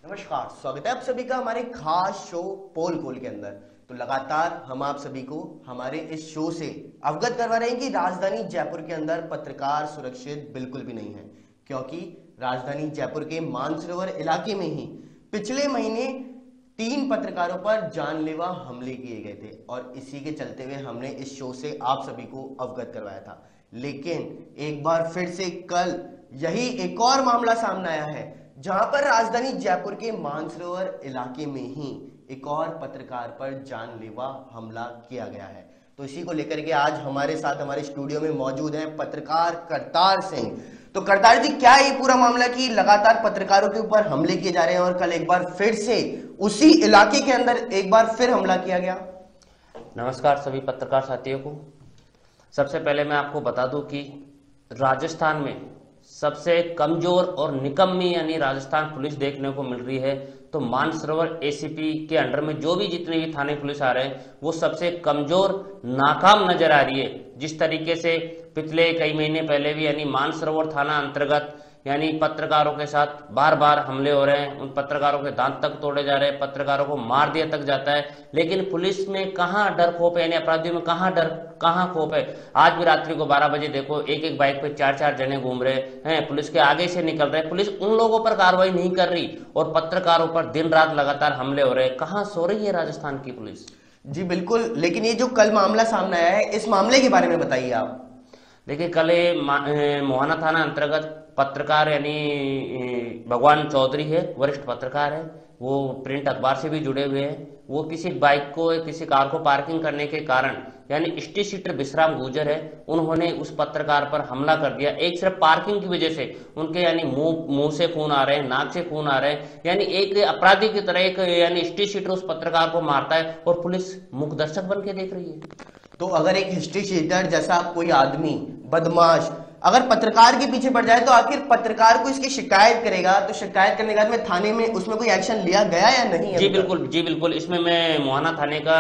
नमस्कार, स्वागत है आप सभी का हमारे खास शो पोल खोल के अंदर। तो लगातार हम आप सभी को हमारे इस शो से अवगत करवा रहे हैं कि राजधानी जयपुर के अंदर पत्रकार सुरक्षित बिल्कुल भी नहीं है, क्योंकि राजधानी जयपुर के मानसरोवर इलाके में ही पिछले महीने 3 पत्रकारों पर जानलेवा हमले किए गए थे और इसी के चलते हुए हमने इस शो से आप सभी को अवगत करवाया था। लेकिन एक बार फिर से कल यही एक और मामला सामने आया है, जहां पर राजधानी जयपुर के मानसरोवर इलाके में ही एक और पत्रकार पर जानलेवा हमला किया गया है। तो इसी को लेकर के आज हमारे साथ हमारे स्टूडियो में मौजूद हैं पत्रकार करतार सिंह। तो करतार जी, क्या ये पूरा मामला कि लगातार पत्रकारों के ऊपर हमले किए जा रहे हैं और कल एक बार फिर से उसी इलाके के अंदर एक बार फिर हमला किया गया? नमस्कार सभी पत्रकार साथियों को। सबसे पहले मैं आपको बता दूं कि राजस्थान में सबसे कमजोर और निकम्मी यानी राजस्थान पुलिस देखने को मिल रही है। तो मानसरोवर एसीपी के अंडर में जो भी जितने भी थाने पुलिस आ रहे हैं वो सबसे कमजोर नाकाम नजर आ रही है। जिस तरीके से पिछले कई महीने पहले भी यानी मानसरोवर थाना अंतर्गत यानी पत्रकारों के साथ बार बार हमले हो रहे हैं, उन पत्रकारों के दांत तक तोड़े जा रहे हैं, पत्रकारों को मार दिया तक जाता है, लेकिन पुलिस में कहां डर खौफ है, यानी अपराधियों में कहां डर कहां खौफ है। आज भी रात्रि को 12 बजे देखो एक एक बाइक पे 4-4 जने घूम रहे हैं, पुलिस के आगे से निकल रहे हैं, पुलिस उन लोगों पर कार्रवाई नहीं कर रही और पत्रकारों पर दिन रात लगातार हमले हो रहे हैं। कहां सो रही है राजस्थान की पुलिस? जी बिल्कुल, लेकिन ये जो कल मामला सामने आया है, इस मामले के बारे में बताइए आप। देखिए, कल मोहाना थाना अंतर्गत पत्रकार यानी भगवान चौधरी है, वरिष्ठ पत्रकार है, वो प्रिंट अखबार से भी जुड़े हुए हैं। वो किसी बाइक को किसी कार को पार्किंग करने के कारण यानी स्टेट सीटर विश्राम गुजर है, उन्होंने उस पत्रकार पर हमला कर दिया। एक सिर्फ पार्किंग की वजह से उनके यानी मुंह से खून आ रहे हैं, नाक से खून आ रहे हैं, यानी एक अपराधी की तरह एक यानी स्टेट सीटर उस पत्रकार को मारता है और पुलिस मूक दर्शक बन के देख रही है। तो अगर एक हिस्ट्री शीटर जैसा कोई आदमी बदमाश अगर पत्रकार के पीछे पड़ जाए तो आखिर पत्रकार को इसकी शिकायत करेगा, तो शिकायत करने के बाद में थाने में उसमें कोई एक्शन लिया गया या नहीं? जी बिल्कुल। इसमें मैं मोहाना थाने का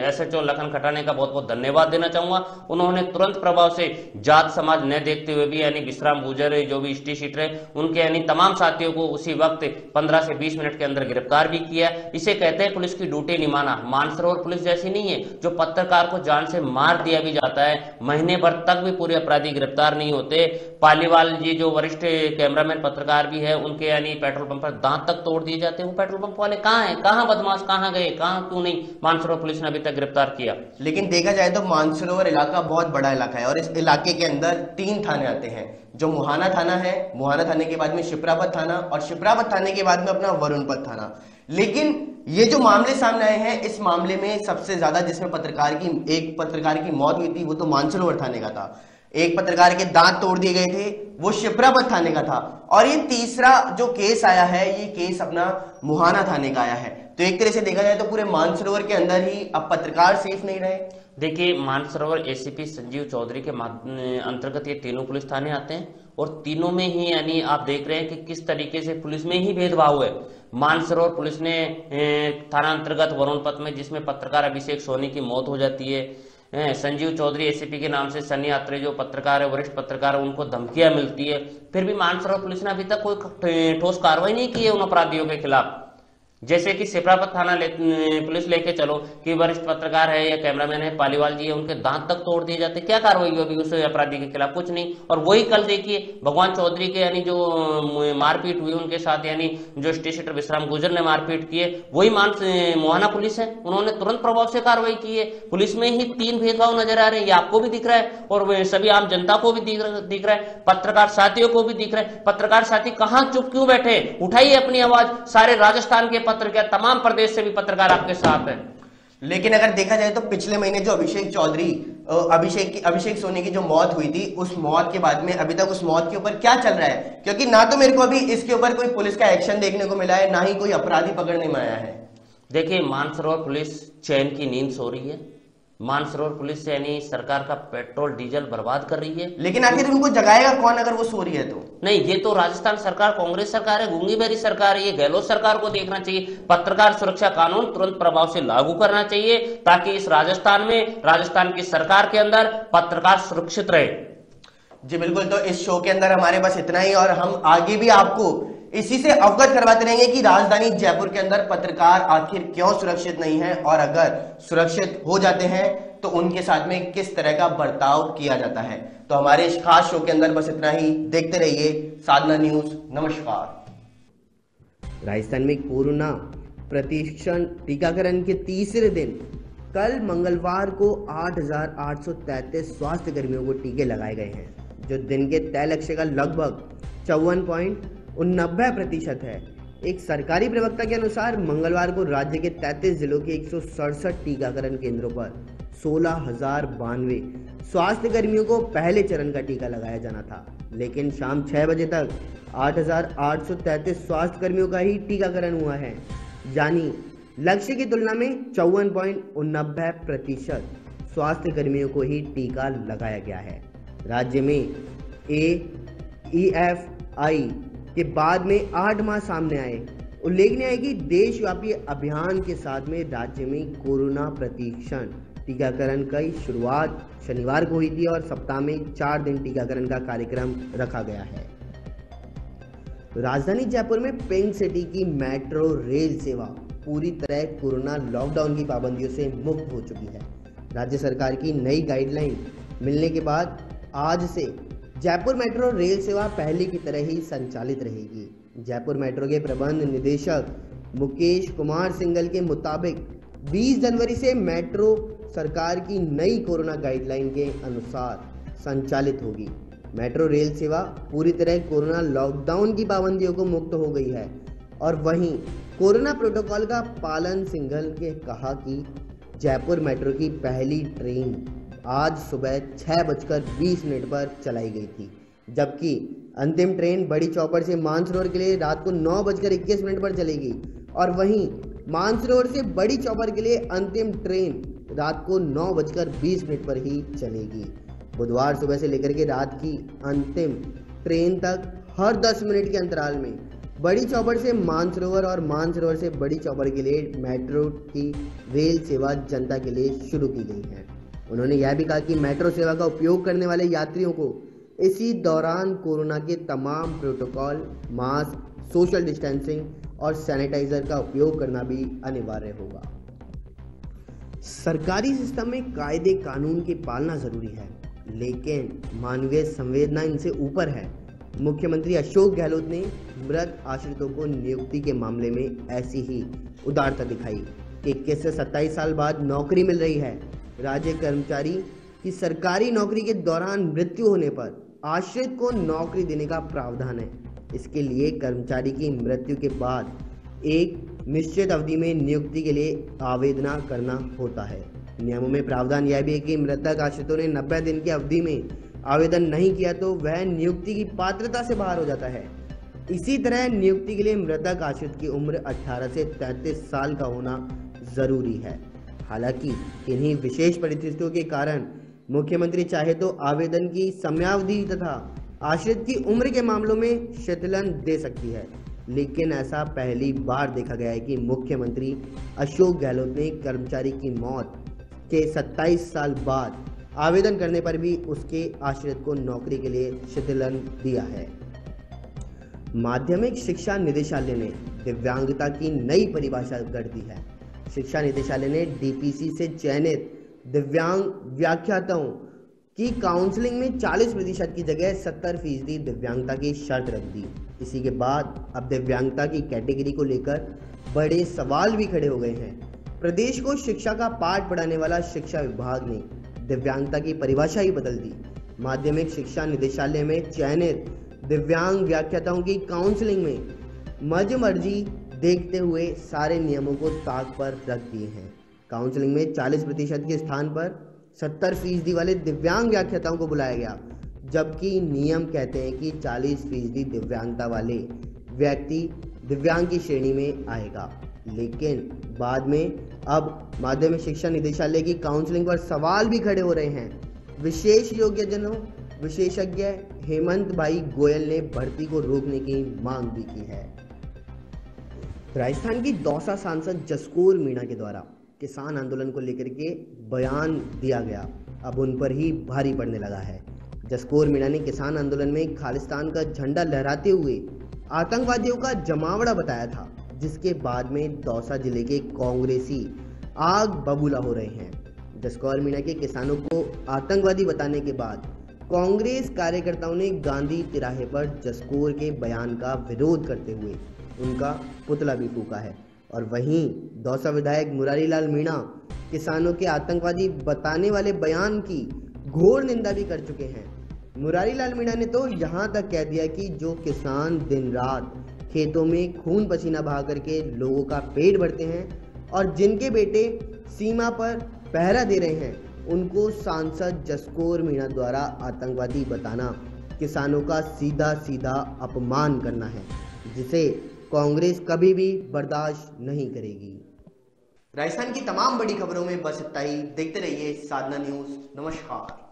एसएचओ लखन खटाने का बहुत बहुत धन्यवाद देना चाहूंगा। उन्होंने तुरंत प्रभाव से जात समाज न देखते हुए भी यानी विश्राम गुजर जो भी स्टेट शीटर है उनके यानी तमाम साथियों को उसी वक्त 15 से 20 मिनट के अंदर गिरफ्तार भी किया। इसे कहते हैं पुलिस की ड्यूटी निभाना। मानसरोवर पुलिस जैसी नहीं है जो पत्रकार को जान से मार दिया भी जाता है, महीने भर तक भी पूरे अपराधी गिरफ्तार नहीं होते। पालीवाल जी जो वरिष्ठ कैमरामैन पत्रकार भी है, उनके यानी पेट्रोल पंप पर दांत तक तोड़ दिए जाते हैं। वो पेट्रोल पंप वाले कहां हैं, कहां बदमाश कहां गए, कहां क्यों नहीं मानसरोवर पुलिस ने अभी तक गिरफ्तार किया? लेकिन देखा जाए तो मानसरोवर इलाका बहुत बड़ा इलाका है और इस इलाके के अंदर 3 थाने आते हैं, जो मुहाना थाना है, मुहाना थाने के बाद में शिप्रापत थाना और शिप्रापत थाने के बाद में अपना वरुणपत थाना। लेकिन ये जो मामले सामने आए हैं, इस मामले में सबसे ज्यादा जिसमें एक पत्रकार की मौत हुई थी वो तो मानसरोवर थाने का था। एक पत्रकार के दांत तोड़ दिए गए थे, वो शिप्रापत थाने का था। और ये तीसरा जो केस आया है, ये केस अपना मुहाना थाने का आया है। तो एक तरह से देखा जाए तो पूरे मानसरोवर के अंदर ही अब पत्रकार सेफ नहीं रहे। देखिए, मानसरोवर एसीपी संजीव चौधरी के अंतर्गत ये तीनों पुलिस थाने आते हैं और तीनों में ही यानी आप देख रहे हैं कि किस तरीके से पुलिस में ही भेदभाव है। मानसरोवर पुलिस ने थाना अंतर्गत वरुणपत में जिसमें पत्रकार अभिषेक सोनी की मौत हो जाती है, संजीव चौधरी एसीपी के नाम से सनी यात्री जो पत्रकार है, वरिष्ठ पत्रकार है, उनको धमकियां मिलती है, फिर भी मानसरोवर पुलिस ने अभी तक कोई ठोस कार्रवाई नहीं की है उन अपराधियों के खिलाफ। जैसे कि शिप्रापत थाना पुलिस लेके चलो कि वरिष्ठ पत्रकार है या कैमरामैन है, पालीवाल जी है, उनके दांत तक तोड़ दिए जाते, क्या कार्रवाई हुई अभी उस अपराधी के खिलाफ? कुछ नहीं। और वही कल देखिए भगवान चौधरी के यानी जो मारपीट हुई उनके साथ यानी जो स्टेट शीटर विश्राम गुजर ने मारपीट की है, वही मोहाना पुलिस है, उन्होंने तुरंत प्रभाव से कार्रवाई की है। पुलिस में ही 3 भेदभाव नजर आ रहे हैं, ये आपको भी दिख रहा है और सभी आम जनता को भी दिख रहा है, पत्रकार साथियों को भी दिख रहा है। पत्रकार साथी कहां चुप क्यों बैठे? उठाइए अपनी आवाज। सारे राजस्थान के पत्रकार, तमाम प्रदेश से भी पत्रकार आपके साथ हैं। लेकिन अगर देखा जाए तो पिछले महीने जो अभिषेक सोनी की जो मौत हुई थी, उस मौत के बाद में अभी तक उस मौत के ऊपर क्या चल रहा है? क्योंकि ना तो मेरे को अभी इसके ऊपर कोई पुलिस का एक्शन देखने को मिला है, ना ही कोई अपराधी पकड़ने में आया है। देखिए, मानसरोवर पुलिस चैन की नींद सो रही है। मानसरोवर पुलिस यानी सरकार का पेट्रोल डीजल बर्बाद कर रही है। लेकिन आखिर उनको जगाएगा कौन अगर वो सो रही है तो? नहीं, ये तो राजस्थान सरकार कांग्रेस सरकार है, गूंगी बहरी सरकार है, ये गहलोत सरकार को देखना चाहिए। पत्रकार सुरक्षा कानून तुरंत प्रभाव से लागू करना चाहिए ताकि इस राजस्थान में, राजस्थान की सरकार के अंदर पत्रकार सुरक्षित रहे। जी बिल्कुल। तो इस शो के अंदर हमारे पास इतना ही और हम आगे भी आपको इसी से अवगत करवाते रहेंगे कि राजधानी जयपुर के अंदर पत्रकार आखिर क्यों सुरक्षित नहीं है और अगर सुरक्षित हो जाते हैं तो उनके साथ में किस तरह का बर्ताव किया जाता है। तो हमारे इस खास शो के अंदर बस इतना ही। देखते रहिए साधना न्यूज। नमस्कार। राजस्थान में कोरोना प्रतिशत टीकाकरण के तीसरे दिन कल मंगलवार को 8,833 स्वास्थ्य कर्मियों को टीके लगाए गए हैं, जो दिन के तय लक्ष्य का लगभग 54.89% है। एक सरकारी प्रवक्ता के अनुसार मंगलवार को राज्य के 33 जिलों के 167 टीकाकरण केंद्रों पर 16,092 स्वास्थ्य कर्मियों को पहले चरण का टीका लगाया जाना था, लेकिन शाम 6 बजे तक 8,833 स्वास्थ्य कर्मियों का ही टीकाकरण हुआ है, यानी लक्ष्य की तुलना में 54.89% स्वास्थ्य कर्मियों को ही टीका लगाया गया है। राज्य में AEFI के बाद में 8 माह सामने आए। उल्लेखनीय है कि देशव्यापी अभियान के साथ में राज्य में कोरोना प्रतिशत टीकाकरण की शुरुआत शनिवार को हुई थी और सप्ताह में 4 दिन टीकाकरण का कार्यक्रम रखा गया है। राजधानी जयपुर में पिंक सिटी की मेट्रो रेल सेवा पूरी तरह कोरोना लॉकडाउन की पाबंदियों से मुक्त हो चुकी है। राज्य सरकार की नई गाइडलाइन मिलने के बाद आज से जयपुर मेट्रो रेल सेवा पहले की तरह ही संचालित रहेगी। जयपुर मेट्रो के प्रबंध निदेशक मुकेश कुमार सिंघल के मुताबिक 20 जनवरी से मेट्रो सरकार की नई कोरोना गाइडलाइन के अनुसार संचालित होगी। मेट्रो रेल सेवा पूरी तरह कोरोना लॉकडाउन की पाबंदियों को मुक्त हो गई है और वहीं कोरोना प्रोटोकॉल का पालन सिंघल ने कहा कि जयपुर मेट्रो की पहली ट्रेन आज सुबह 6:20 पर चलाई गई थी, जबकि अंतिम ट्रेन बड़ी चौपड़ से मानसरोवर के लिए रात को 9:21 पर चलेगी और वहीं मानसरोवर से बड़ी चौपड़ के लिए अंतिम ट्रेन रात को 9:20 पर ही चलेगी। बुधवार सुबह से लेकर के रात की अंतिम ट्रेन तक हर 10 मिनट के अंतराल में बड़ी चौपड़ से मानसरोवर और मानसरोवर से बड़ी चौपड़ के लिए मेट्रो की रेल सेवा जनता के लिए शुरू की गई है। उन्होंने यह भी कहा कि मेट्रो सेवा का उपयोग करने वाले यात्रियों को इसी दौरान कोरोना के तमाम प्रोटोकॉल, मास्क, सोशल डिस्टेंसिंग और सैनिटाइजर का उपयोग करना भी अनिवार्य होगा। सरकारी सिस्टम में कायदे कानून की पालना जरूरी है, लेकिन मानवीय संवेदना इनसे ऊपर है। मुख्यमंत्री अशोक गहलोत ने मृत आश्रितों को नियुक्ति के मामले में ऐसी ही उदारता दिखाई कि 21 से 27 साल बाद नौकरी मिल रही है। राज्य कर्मचारी की सरकारी नौकरी के दौरान मृत्यु होने पर आश्रित को नौकरी देने का प्रावधान है। इसके लिए कर्मचारी की मृत्यु के बाद एक निश्चित अवधि में नियुक्ति के लिए आवेदन करना होता है। नियमों में प्रावधान यह भी है कि मृतक आश्रितों ने 90 दिन की अवधि में आवेदन नहीं किया तो वह नियुक्ति की पात्रता से बाहर हो जाता है। इसी तरह नियुक्ति के लिए मृतक आश्रित की उम्र 18 से 33 साल का होना जरूरी है। हालांकि किन्हीं विशेष परिस्थितियों के कारण मुख्यमंत्री चाहे तो आवेदन की समयावधि तथा आश्रित की उम्र के मामलों में शिथिलन दे सकती है, लेकिन ऐसा पहली बार देखा गया है कि मुख्यमंत्री अशोक गहलोत ने कर्मचारी की मौत के 27 साल बाद आवेदन करने पर भी उसके आश्रित को नौकरी के लिए शिथिलन दिया है। माध्यमिक शिक्षा निदेशालय ने दिव्यांगता की नई परिभाषा कर दी है। शिक्षा निदेशालय ने डीपीसी से चयनित दिव्यांग व्याख्याताओं की काउंसलिंग में 40% की जगह 70% दिव्यांगता की शर्त रख दी। इसी के बाद अब दिव्यांगता की कैटेगरी को लेकर बड़े सवाल भी खड़े हो गए हैं। प्रदेश को शिक्षा का पाठ पढ़ाने वाला शिक्षा विभाग ने दिव्यांगता की परिभाषा ही बदल दी। माध्यमिक शिक्षा निदेशालय में चयनित दिव्यांग व्याख्याताओं की काउंसलिंग में मर्जी देखते हुए सारे नियमों को ताक पर रख दिए हैं। काउंसलिंग में 40% के स्थान पर 70% वाले दिव्यांग व्याख्याताओं को बुलाया गया, जबकि नियम कहते हैं कि 40% दिव्यांगता वाले व्यक्ति दिव्यांग की श्रेणी में आएगा। लेकिन बाद में अब माध्यमिक शिक्षा निदेशालय की काउंसलिंग पर सवाल भी खड़े हो रहे हैं। विशेष योग्यजनों विशेषज्ञ हेमंत भाई गोयल ने भर्ती को रोकने की मांग भी की है। राजस्थान की दौसा सांसद जसकौर मीणा के द्वारा किसान आंदोलन को लेकर के बयान दिया गया, अब उन पर ही भारी पड़ने लगा है। जसकौर मीणा ने किसान आंदोलन में खालिस्तान का झंडा लहराते हुए आतंकवादियों का जमावड़ा बताया था, जिसके बाद में दौसा जिले के कांग्रेसी आग बबूला हो रहे हैं। जसकौर मीणा के किसानों को आतंकवादी बताने के बाद कांग्रेस कार्यकर्ताओं ने गांधी तिराहे पर जसकौर के बयान का विरोध करते हुए उनका पुतला भी फूंका है। और वहीं दौसा विधायक मुरारी लाल मीणा किसानों के आतंकवादी बताने वाले बयान की घोर निंदा भी कर चुके हैं। मुरारी लाल मीणा ने तो यहाँ तक कह दिया कि जो किसान दिन रात खेतों में खून पसीना बहा करके लोगों का पेट भरते हैं और जिनके बेटे सीमा पर पहरा दे रहे हैं, उनको सांसद जसकौर मीणा द्वारा आतंकवादी बताना किसानों का सीधा सीधा अपमान करना है, जिसे कांग्रेस कभी भी बर्दाश्त नहीं करेगी। राजस्थान की तमाम बड़ी खबरों में बस इतना ही। देखते रहिए साधना न्यूज़। नमस्कार।